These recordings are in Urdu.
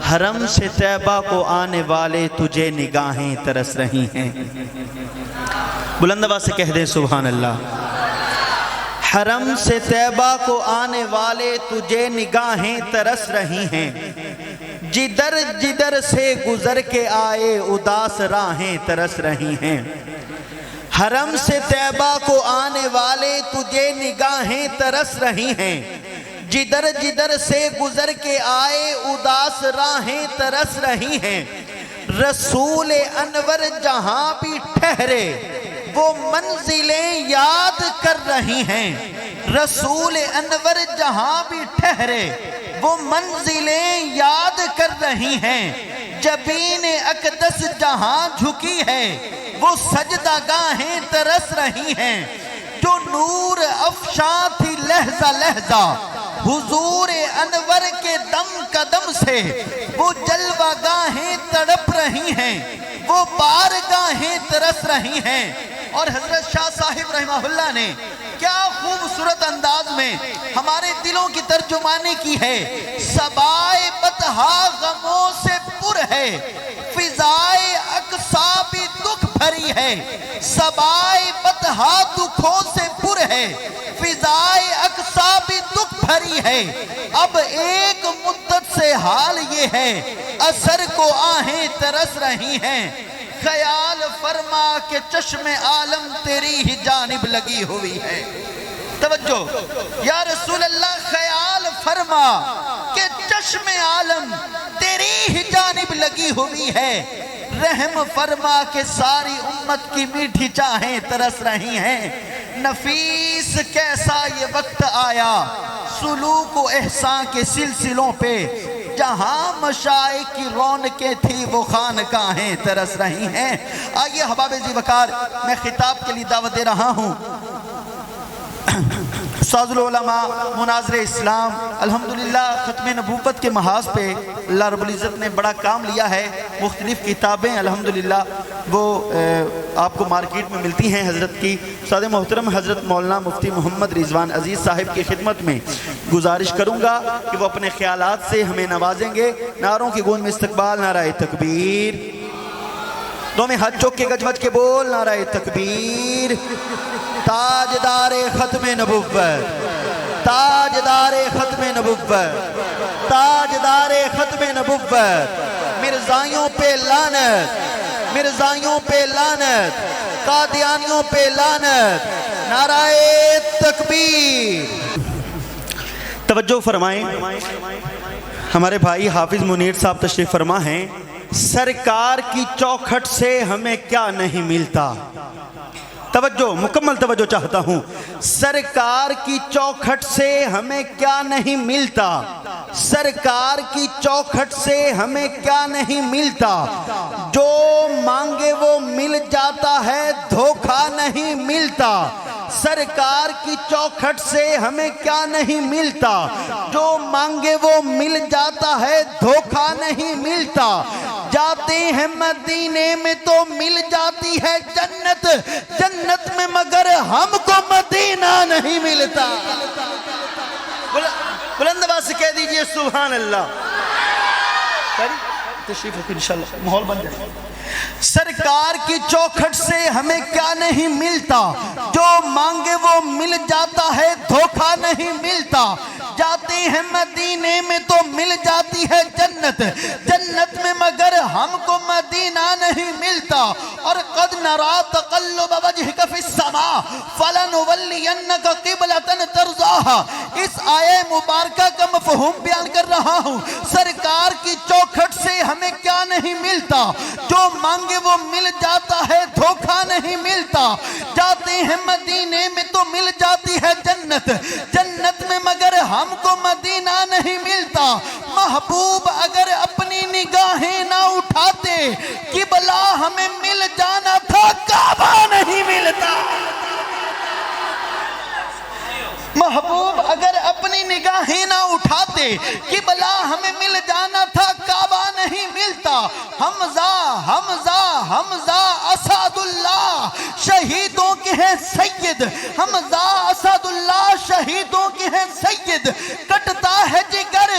حرم سے طیبہ کو آنے والے تجھے نگاہیں ترس رہی ہیں۔ بلند آواز سے کہہ دیں سبحان اللہ۔ حرم سے طیبہ کو آنے والے تجھے نگاہیں ترس رہی ہیں، جدھر جدھر سے گزر کے آئے اداس راہیں ترس رہی ہیں۔ حرم سے طیبہ کو آنے والے تجھے نگاہیں ترس رہی ہیں، جدھر جدھر سے گزر کے آئے اداس راہیں ترس رہی ہیں۔ رسول انور جہاں بھی ٹھہرے وہ منزلیں یاد کر رہی ہیں۔ رسول انور جہاں بھی ٹھہرے وہ منزلیں یاد کر رہی ہیں۔ جبین اقدس جہاں جھکی ہے وہ سجدہ گاہیں ترس رہی ہیں۔ جو نور افشاں تھی لہجہ لہجہ حضور انور کے دم قدم سے، وہ جلوہ گاہیں تڑپ رہی ہیں، وہ بارگاہیں ترس رہی ہیں۔ اور حضرت شاہ صاحب رحمہ اللہ نے کیا خوبصورت انداز میں ہمارے دلوں کی ترجمانی کی ہے۔ سبائے بطحا غموں سے پر ہے، فضائے اقصا بھی دکھ بھری ہے۔ سبائے بطحا دکھوں سے پر ہے، فضائے اقصا بھی دکھ بھری ہے۔ اب ایک مدت سے حال یہ ہے، اثر کو آہیں ترس رہی ہیں۔ خیال فرما کہ چشم عالم تیری ہی جانب لگی ہوئی ہے۔ توجہ یا رسول اللہ، خیال فرما کہ چشم عالم تیری ہی جانب لگی ہوئی ہے۔ رحم فرما کہ ساری امت کی میٹھی چاہیں ترس رہی ہیں۔ نفیس کیسا یہ وقت آیا، سلوک و احسان کے سلسلوں پہ جہاں مشائق کی رونقیں تھی وہ خانقاہیں ترس رہی ہیں۔ آئیے احباب ذی وقار، میں خطاب کے لیے دعوت دے رہا ہوں۔ استاذ العلماء مناظر اسلام، الحمدللہ ختم نبوت کے محاذ پہ اللہ رب العزت نے بڑا کام لیا ہے۔ مختلف کتابیں الحمدللہ وہ آپ کو مارکیٹ میں ملتی ہیں حضرت کی۔ استاد محترم حضرت مولانا مفتی محمد رضوان عزیز صاحب کی خدمت میں گزارش کروں گا کہ وہ اپنے خیالات سے ہمیں نوازیں گے۔ نعروں کی گونج میں استقبال، نعرہ تکبیر، دو میں ہاتھ چوک کے گج بج کے بول، نعرہ تکبیر۔ تاجدار ختم نبوت، تاجدار ختم نبوت، تاجدار ختم نبوت، مرزائیوں پہ لعنت، مرزائیوں پہ لعنت، قادیانیوں پہ لعنت، نعرہ تکبیر۔ توجہ فرمائیں، ہمارے بھائی حافظ منیر صاحب تشریف فرما ہیں۔ سرکار کی چوکھٹ سے ہمیں کیا نہیں ملتا، توجہ مکمل توجہ چاہتا ہوں۔ سرکار کی چوکھٹ سے ہمیں کیا نہیں ملتا، سرکار کی چوکھٹ سے ہمیں کیا نہیں ملتا۔ جو مانگے وہ مل جاتا ہے، دھوکہ نہیں ملتا۔ سرکار کی چوکھٹ سے ہمیں کیا نہیں ملتا، جو مانگے وہ مل جاتا ہے، دھوکہ نہیں ملتا۔ جاتے ہیں مدینے میں تو مل جاتی ہے جنت، جنت میں مگر ہم کو مدینہ نہیں ملتا۔ بلند آواز سے کہہ دیجئے سبحان اللہ۔ تشریف رکھیں انشاءاللہ، ماحول بن جائے۔ سرکار کی چوکھٹ سے ہمیں کیا نہیں ملتا، جو مانگے وہ مل جاتا ہے، دھوکہ نہیں ملتا۔ جاتے ہیں مدینے میں تو مل جاتی ہے جنت، جنت میں مگر ہم کو مدینہ نہیں ملتا۔ اور قد نرا تقلب وجہک فی السماء فلنولینک قبلۃ ترضاھا، اس آیہ مبارکہ کا مفہوم بیان کر رہا ہوں۔ سرکار کی چوکھٹ سے ہمیں کیا نہیں ملتا، جو مانگے وہ مل جاتا ہے، دھوکہ نہیں ملتا۔ جاتے ہیں مدینے میں تو مل جاتی ہے جنت، جنت میں مگر ہم کو مدینہ نہیں ملتا۔ محبوب اگر اپنی نگاہیں نہ اٹھاتے، قبلہ ہمیں مل جانا تھا، کعبہ نہیں ملتا۔ محبوب اگر اپنی نگاہیں نہ اٹھاتے، قبلہ ہمیں مل جانا تھا، کعبہ نہیں ملتا۔ حمزہ حمزہ حمزہ اسد اللہ شہیدوں کے ہیں سید، حمزہ اسد اللہ شہیدوں کے ہیں سید۔ کٹتا ہے جگر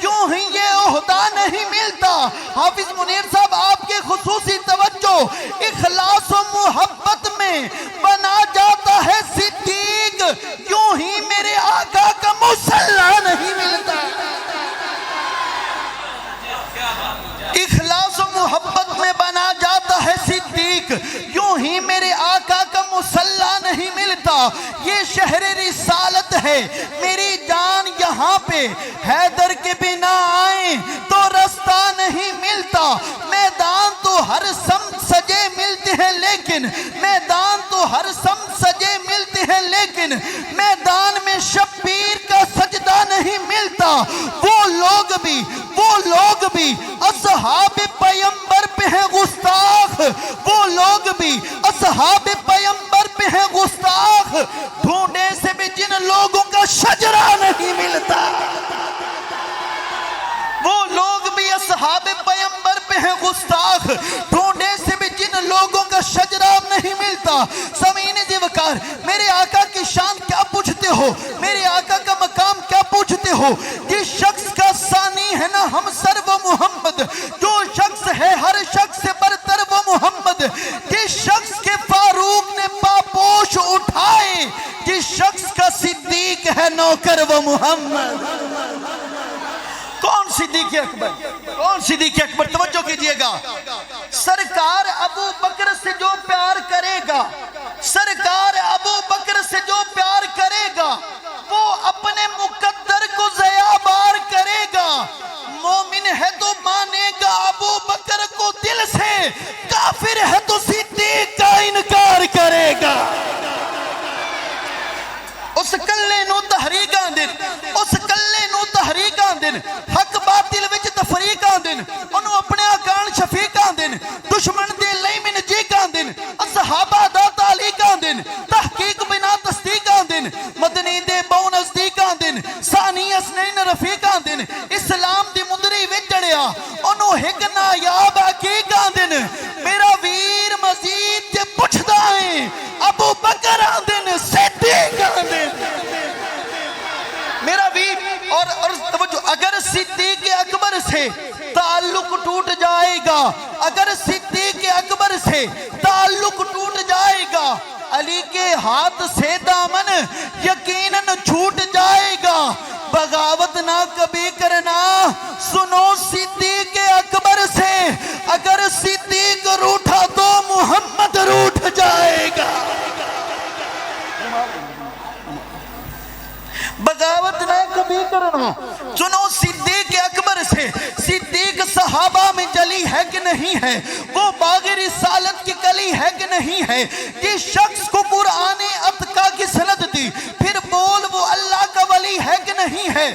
یوں ہی یہ عہدہ نہیں نہیں ملتا۔ حافظ منیر صاحب آپ کے خصوصی توجہ، اخلاص و محبت میں بنا جاتا ہے صدیق، یوں ہی میرے آقا کا مصلی نہیں ملتا۔ اخلاص و محبت میں بنا جاتا ہے صدیق، یوں ہی میرے آقا کا مصلی نہیں ملتا۔ یہ شہر رسالت ہے، میری جان یہاں پہ حیدر کے بنا آئیں تو رستہ نہیں ملتا۔ میدان تو ہر سمت سجے ملتے ہیں لیکن میدان تو ہر سمت سجے ملتے ہیں لیکن میدان میں شبیر کا سجدہ نہیں ملتا۔ وہ لوگ بھی اصحاب پیمبر پہ ہیں گستاخ، وہ لوگ بھی اصحاب پیمبر پہ ہیں گستاخ، ڈھونڈے سے بھی جن لوگوں کا شجرہ نہیں ملتا۔ وہ لوگ بھی اصحاب پیمبر پہ ہیں گستاخ، ڈھونڈے سے بھی جن لوگوں کا شجرہ نہیں ملتا۔ سامعین ذوقار، میرے آقا کی شان کیا پوچھتے ہو؟ میرے آقا کا مقام کیا پوچھتے ہو؟ جس شخص کا ثانی ہے نا ہم سر وہ محمد، جو شخص ہے ہر شخص سے برتر وہ محمد، جس شخص کے فاروق نے پاپوش اٹھائے، جس شخص کا صدیق ہے نوکر وہ محمد۔ کون صدیق اکبر؟ کون صدیق اکبر؟ توجہ کیجئے گا، سرکار ابو بکر سے جو پیار کرے گا، سرکار ابو بکر سے جو پیار کرے گا، وہ اپنے مقدر کو ضیاء بار کرے گا۔ مومن ہے تو مانے گا ابو بکر کو دل سے، کافر ہے تو صدیق کا انکار کرے گا۔ اس کلے نو تحریکاں دن، اس کلے نو تحریکاں دن، حق باطل وچ تفریقاں دن، انہوں اپنے آکان شفیقاں دن، دشمن دے لئی من جیکاں دن، اصحابہ دا تعلیقاں دن، تحقیق بنا تصدیقاں دن، مدنی دے بو نزدیقاں دن، ثانی اسنین رفیقاں دن، اسلام دی مندری وچڑیا، انہوں ہک نایاب حقیقاں دن۔ میرا ویر مزید جے پچھدا ہے ابو بکر دن صدیق دن۔ میرا ویر اور توجہ، اگر صدیق اکبر سے تعلق ٹوٹ جائے گا، اگر صدیق اکبر سے تعلق ٹوٹ جائے گا، علی کے ہاتھ سے دامن یقیناً چھوٹ جائے گا۔ بغاوت نہ کبھی کرنا، سنو صدیق اکبر سے، اگر صدیق روٹھا تو محمد روٹھ جائے گا۔ بغاوت نہ کبھی کرنا، سنو صدیق اکبر سے۔ صدیق صحابہ میں جلی ہے کہ نہیں ہے؟ وہ باغ رسالت کی کلی ہے کہ نہیں ہے؟ جس شخص کو قرآن اتقا کی سند دی، پھر بول وہ اللہ کا ولی ہے کہ نہیں ہے؟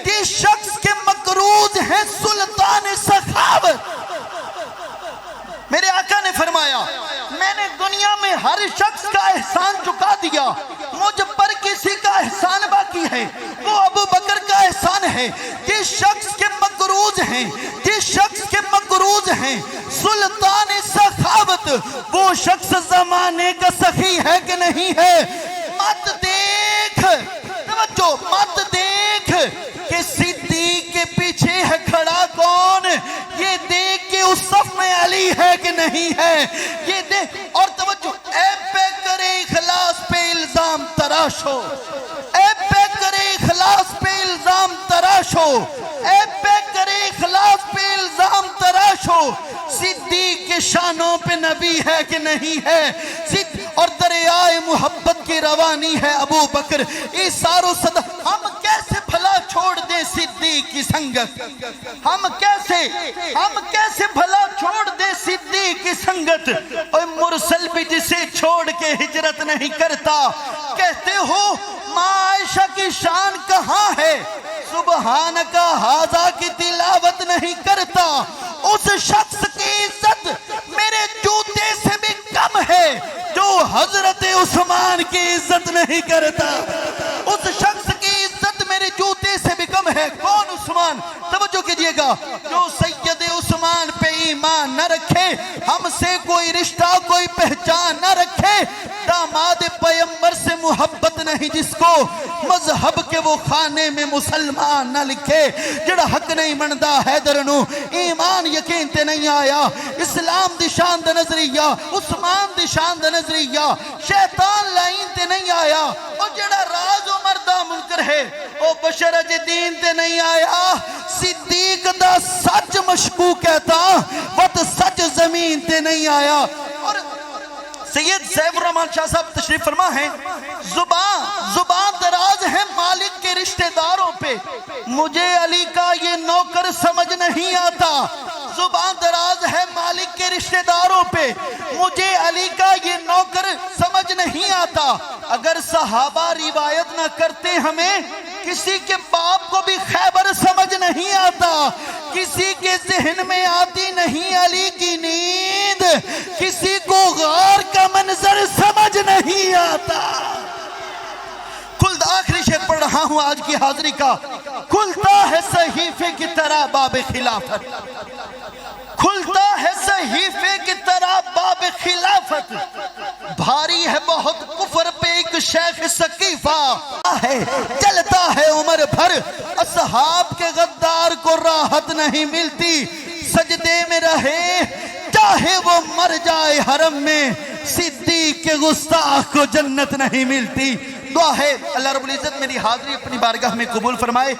جس شخص کے مقروض ہیں سلطان سخاوت۔ میرے آقا نے فرمایا، میں نے دنیا میں ہر شخص کا احسان چکا دیا، مجھ پر کسی کا احسان باقی ہے، وہ ابو بکر کا احسان ہے۔ جس شخص کے مقروض ہیں، جس شخص کے مقروض ہیں سلطان سخاوت، وہ شخص زمانے کا سخی ہے کہ نہیں ہے؟ مت دیکھ، توجہ، مت دیکھ کہ صدیق کے پیچھے ہے کھڑا کون، یہ دیکھ کہ اس صف میں علی ہے کہ نہیں ہے، یہ دیکھ۔ اور توجہ، اے پیکر اخلاص پہ الزام تراشو، اے پیکر اخلاص پہ الزام تراشو، اے پیکر اخلاص پہ الزام تراشو، صدیق کے شانوں پہ نبی ہے کہ نہیں ہے؟ اور دریائے محبت کی روانی ہے ابو بکر، ایثار و صدق۔ ہم کیسے بھلا چھوڑ دیں صدیق کی سنگت؟ ہم کیسے بھلا چھوڑ دیں صدیق کی سنگت؟ اور مرسل بھی جسے چھوڑ کے ہجرت نہیں کرتا۔ کہتے ہو ماں عائشہ کی شان کہاں ہے؟ سبحانکا ہاذا کی تلاوت نہیں کرتا۔ اس شخص کی عزت میرے جوتے سے بھی کم ہے جو حضرت عثمان کی عزت نہیں کرتا۔ اس شخص کی عزت میرے جوتے سے بھی کم ہے۔ کون عثمان؟ توجہ کیجئے گا، جو سید عثمان پہ ایمان نہ رکھے، ہم سے کوئی رشتہ کوئی پہچان نہ رکھے، داماد پیمبر سے محبت نہیں نہیں جس کو مذہب کے وہ خانے میں مسلمان نہ لکھے جڑا حق نہیں مندا حیدر نو ایمان یقین تے نہیں آیا اسلام دی شان دا نظریہ عثمان دی شان دا نظریہ شیطان لائن تے نہیں آیا اور جڑا راز عمر دا منکر ہے او بشر اج دین تے نہیں آیا صدیق دا سچ مشکوک کہتا وقت سچ زمین تے نہیں آیا اور سید سیف الرحمن شاہ صاحب تشریف فرما ہے زبان دراز ہے مالک کے رشتہ داروں پہ مجھے علی کا یہ نوکر سمجھ نہیں آتا زبان دراز ہے مالک کے رشتہ داروں پہ مجھے علی کا یہ نوکر سمجھ نہیں آتا اگر صحابہ روایت نہ کرتے ہمیں کسی کے باپ کو بھی خیبر سمجھ نہیں آتا کسی کے ذہن میں آتی نہیں علی کی نیند کسی کو غار کا منظر سمجھ نہیں آتا آخری شعر پڑھ رہا ہوں آج کی حاضری کا کھلتا ہے صحیفے کی طرح باب خلافت کھلتا ہے صحیفے کی طرح باب خلافت بھاری ہے بہت کفر پہ ایک شیخ سقیفہ ہے چلتا ہے عمر بھر اصحاب کے غدار کو راحت نہیں ملتی سجدے میں رہے چاہے وہ مر جائے حرم میں صدیق کے گستاخ کو جنت نہیں ملتی دعا ہے اللہ رب العزت میری حاضری اپنی بارگاہ میں قبول فرمائے